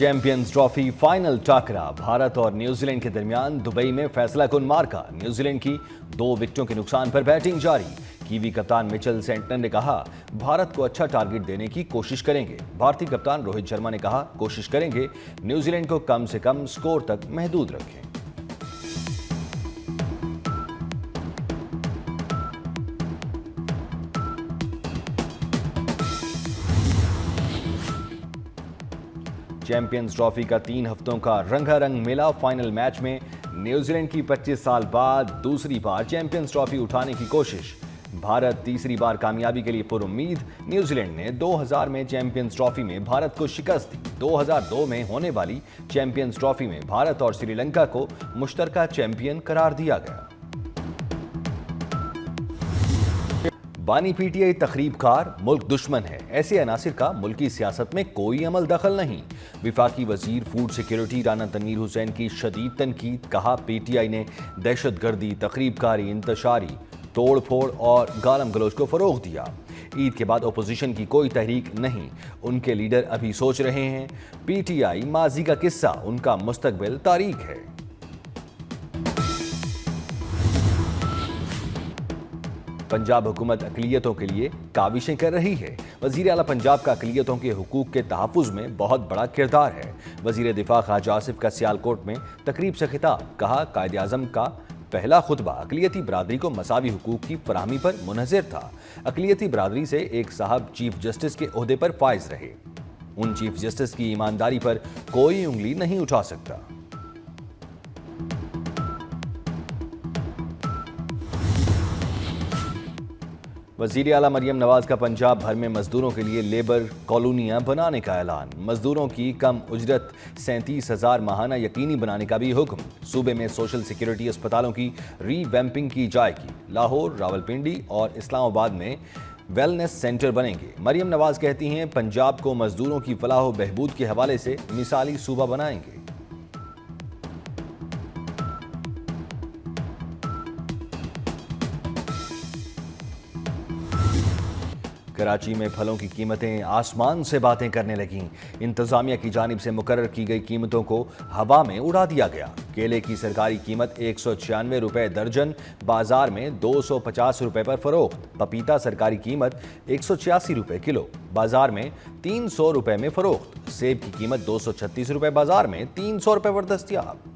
Champions trophy final टाकरा Bharat और New Zealand के दरमियान दुबई में फैसला कुन मार्का। न्यूजीलैंड की 2 विकेटों के नुकसान पर बैटिंग जारी। कीवी कप्तान मिचेल सेंटनर ने कहा, भारत को अच्छा टारगेट देने की कोशिश करेंगे। भारतीय कप्तान रोहित शर्मा ने कहा, कोशिश करेंगे न्यूजीलैंड को कम से कम स्कोर तक महदूद रखें। चैंपियंस ट्रॉफी का 3 हफ्तों का रंगारंग मेला। फाइनल मैच में न्यूजीलैंड की 25 साल बाद दूसरी बार चैंपियंस ट्रॉफी उठाने की कोशिश। भारत तीसरी बार कामयाबी के लिए पुरुम्मीद। न्यूजीलैंड ने 2000 में चैंपियंस ट्रॉफी में भारत को शिकस्त दी। 2002 में होने वाली चैंपियंस ट्रॉफी में भारत और श्रीलंका को मुश्तरका चैंपियन करार दिया गया। बानी पीटीआई तखरीबकार मुल्क दुश्मन है, ऐसे अनासिर का मुल्की सियासत में कोई अमल दखल नहीं। विफाकी वजीर फूड सिक्योरिटी राना तनवीर हुसैन की शदीद तनकीद। कहा, पीटीआई ने दहशतगर्दी, तखरीबकारी, इंतशारी, तोड़ फोड़ और गालम गलोच को फरोग दिया। ईद के बाद अपोजिशन की कोई तहरीक नहीं, उनके लीडर अभी सोच रहे हैं। पीटीआई माजी का किस्सा, उनका मुस्तकबिल तारीख है। पंजाब हुकूमत अक़लियतों के लिए काविशें कर रही है। वज़ीर आला पंजाब का अक़लियतों के हुकूक के तहफ़्फ़ुज़ में बहुत बड़ा किरदार है। वज़ीर दिफा ख़ाजा आसिफ का सियालकोट में तकरीब से खिताब। कहा, कायदे आज़म का पहला खुतबा अक़लियती बरादरी को मसावी हुकूक की फराहमी पर मुनहज़िर था। अक़लियती बरादरी से एक साहब चीफ जस्टिस के ओहदे पर फाइज रहे। उन चीफ जस्टिस की ईमानदारी पर कोई उंगली नहीं उठा सकता। वज़ीर आला मरियम नवाज का पंजाब भर में मजदूरों के लिए लेबर कॉलोनियाँ बनाने का ऐलान। मजदूरों की कम उजरत 37,000 माहाना यकीनी बनाने का भी हुक्म। सूबे में सोशल सिक्योरिटी अस्पतालों की रीवैम्पिंग की जाएगी। लाहौर, रावलपिंडी और इस्लामाबाद में वेलनेस सेंटर बनेंगे। मरियम नवाज कहती हैं, पंजाब को मजदूरों की फलाह व बहबूद के हवाले से मिसाली सूबा बनाएंगे। कराची में फलों की कीमतें आसमान से बातें करने लगीं। इंतजामिया की जानिब से मुकर्रर की गई कीमतों को हवा में उड़ा दिया गया। केले की सरकारी कीमत 196 रुपए दर्जन, बाजार में 250 रुपए पर फरोख्त। पपीता सरकारी कीमत 186 रुपए किलो, बाजार में 300 रुपए में फरोख्त। सेब की कीमत 236 रुपए, बाजार में 300 रुपए पर दस्तयाब।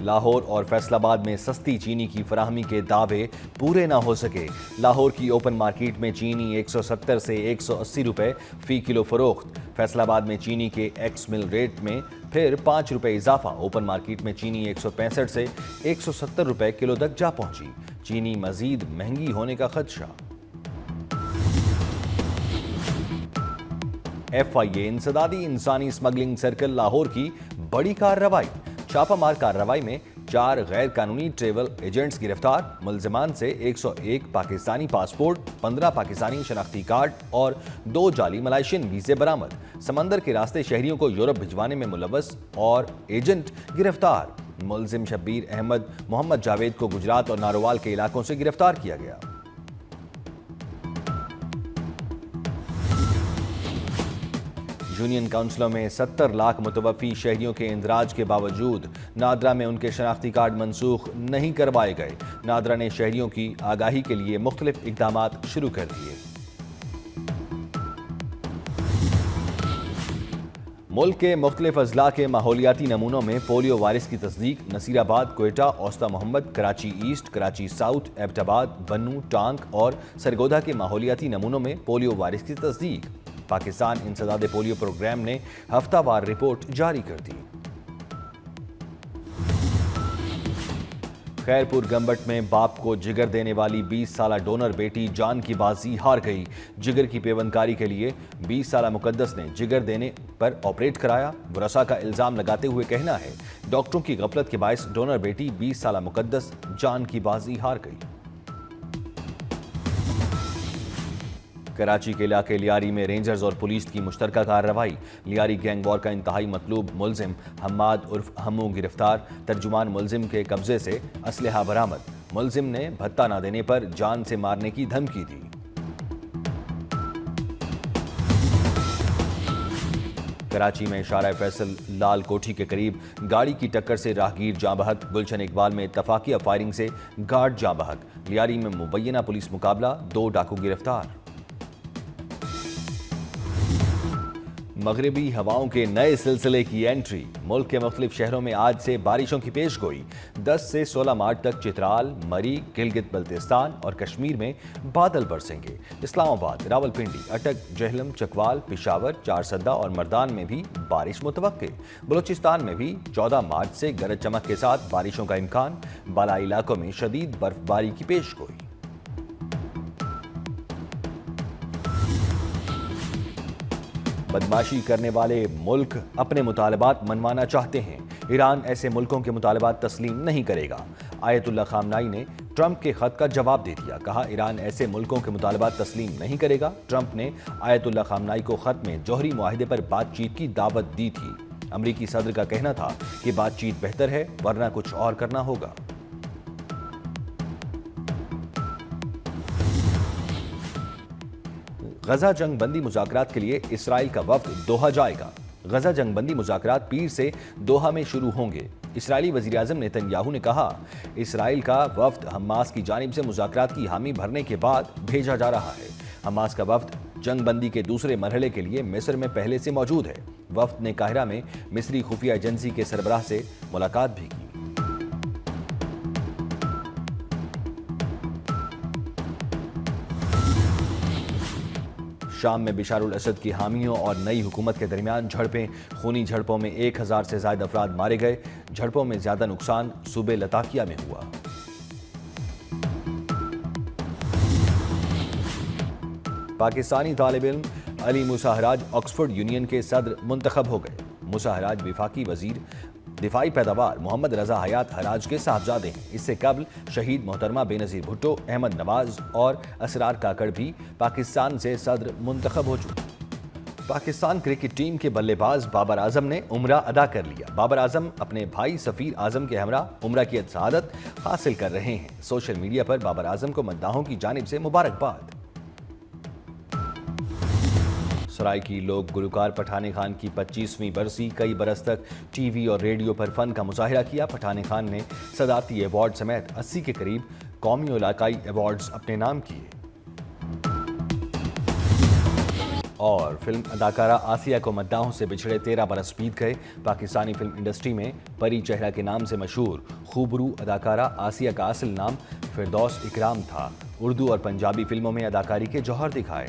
लाहौर और फैसलाबाद में सस्ती चीनी की फराहमी के दावे पूरे ना हो सके। लाहौर की ओपन मार्केट में चीनी 170 से 180 रुपए फी किलो फरोख्त। फैसलाबाद में चीनी के एक्स मिल रेट में फिर 5 रुपए इजाफा। ओपन मार्केट में चीनी 165 से 170 रुपए किलो तक जा पहुंची। चीनी मजीद महंगी होने का खदशा। FIA इंसदादी इंसानी स्मगलिंग सर्कल लाहौर की बड़ी कार्रवाई। छापामार कार्रवाई में 4 गैर कानूनी ट्रेवल एजेंट्स गिरफ्तार। मुलजिमान से 101 पाकिस्तानी पासपोर्ट, 15 पाकिस्तानी शनाख्ती कार्ड और 2 जाली मलाइशियन वीजे बरामद। समंदर के रास्ते शहरियों को यूरोप भिजवाने में मुलव्वस और एजेंट गिरफ्तार। मुलजिम शब्बीर अहमद मोहम्मद जावेद को गुजरात और नारोवाल के इलाकों से गिरफ्तार किया गया। यूनियन काउंसिलों में 70 लाख मुतवफ़ी शहरियों के इंदराज के बावजूद नादरा में उनके शनाख्ती कार्ड मनसूख नहीं करवाए गए। नादरा ने शहरियों की आगाही के लिए मुख्तलिफ इक़दामात शुरू कर दिए। मुल्क के मुख्तलिफ अजला के माहौलियाती नमूनों में पोलियो वायरस की तस्दीक। नसीराबाद, कोयटा, औस्ता मोहम्मद, कराची ईस्ट, कराची साउथ, एबटाबाद, बन्नू, टांक और सरगोधा के माहौलियाती नमूनों में पोलियो वायरस की तस्दीक। पाकिस्तान इंसदादे पोलियो प्रोग्राम ने हफ्तावार रिपोर्ट जारी कर दी। खैरपुर गंबट में बाप को जिगर देने वाली 20 साला डोनर बेटी जान की बाजी हार गई। जिगर की पेवंदकारी के लिए 20 साला मुकद्दस ने जिगर देने पर ऑपरेट कराया। वरसा का इल्जाम लगाते हुए कहना है, डॉक्टरों की गफलत के बायस डोनर बेटी 20 साला मुकद्दस जान की बाजी हार गई। कराची के इलाके लियारी में रेंजर्स और पुलिस की मुश्तरका कार्रवाई। लियारी गैंग वॉर का इंतहाई मतलूब मुलजिम हम्माद उर्फ हमू गिरफ्तार। तर्जुमान मुलजिम के कब्जे से असलहा बरामद। मुलजिम ने भत्ता न देने पर जान से मारने की धमकी दी। کراچی میں شارع فیصل لال کوٹھی کے قریب گاڑی کی ٹکر سے راہگیر جاں بحق، گلشن اقبال میں اتفاقیہ فائرنگ سے گارڈ جاں بحق، لیاری میں مبینہ پولیس مقابلہ، 2 ڈاکو گرفتار۔ مغربی ہواؤں کے نئے سلسلے کی انٹری، ملک کے مختلف شہروں میں آج سے بارشوں کی پیش گوئی۔ 10 سے 16 مارچ تک چترال، مری، گلگت بلتستان اور کشمیر میں بادل برسیں گے۔ اسلام آباد، راولپنڈی، اٹک، جہلم، چکوال، پشاور، چارسدہ اور مردان میں بھی بارش متوقع۔ بلوچستان میں بھی 14 مارچ سے گرج چمک کے ساتھ بارشوں کا امکان، بالائی علاقوں میں شدید برف باری کی پیش گوئی۔ بدماشی کرنے والے ملک اپنے مطالبات منوانا چاہتے ہیں، ایران ایسے ملکوں کے مطالبات تسلیم نہیں کرے گا۔ آیت اللہ خامنائی نے ٹرمپ کے خط کا جواب دے دیا، کہا ایران ایسے ملکوں کے مطالبات تسلیم نہیں کرے گا۔ ٹرمپ نے آیت اللہ خامنائی کو خط میں جوہری معاہدے پر بات چیت کی دعوت دی تھی۔ امریکی صدر کا کہنا تھا کہ بات چیت بہتر ہے ورنہ کچھ اور کرنا ہوگا۔ غزہ جنگ بندی مذاکرات کے لیے اسرائیل کا وفد دوحہ جائے گا۔ غزہ جنگ بندی مذاکرات پیر سے دوحہ میں شروع ہوں گے۔ اسرائیلی وزیر اعظم نیتن یاہو نے کہا، اسرائیل کا وفد حماس کی جانب سے مذاکرات کی حامی بھرنے کے بعد بھیجا جا رہا ہے۔ حماس کا وفد جنگ بندی کے دوسرے مرحلے کے لیے مصر میں پہلے سے موجود ہے۔ وفد نے قاہرہ میں مصری خفیہ ایجنسی کے سربراہ سے ملاقات بھی کی۔ شام میں بشار الاسد کی حامیوں اور نئی حکومت کے درمیان جھڑپیں، خونی جھڑپوں میں 1000 سے زائد افراد مارے گئے۔ جھڑپوں میں زیادہ نقصان صوبے لتاکیہ میں ہوا۔ پاکستانی طالب علم علی موسیٰ حراج آکسفورڈ یونین کے صدر منتخب ہو گئے۔ موسیٰ حراج وفاقی وزیر دفاعی پیداوار محمد رضا حیات حراج کے صاحبزادے ہیں۔ اس سے قبل شہید محترمہ بے نظیر بھٹو، احمد نواز اور اسرار کاکڑ بھی پاکستان سے صدر منتخب ہو چکے۔ پاکستان کرکٹ ٹیم کے بلے باز بابر اعظم نے عمرہ ادا کر لیا۔ بابر اعظم اپنے بھائی سفیر اعظم کے ہمراہ عمرہ کی سعادت حاصل کر رہے ہیں۔ سوشل میڈیا پر بابر اعظم کو مداحوں کی جانب سے مبارکباد۔ سرائیکی لوک گلوکار پٹھان خان کی 25ویں برسی، کئی برس تک ٹی وی اور ریڈیو پر فن کا مظاہرہ کیا۔ پٹھان خان نے صدارتی ایوارڈ سمیت 80 کے قریب قومی و علاقائی ایوارڈز اپنے نام کیے۔ اور فلم اداکارہ آسیہ کو مداحوں سے بچھڑے 13 برس بیت گئے۔ پاکستانی فلم انڈسٹری میں پری چہرہ کے نام سے مشہور خوبرو اداکارہ آسیہ کا اصل نام فردوس اکرام تھا۔ اردو اور پنجابی فلموں میں اداکاری کے جوہر دکھائے۔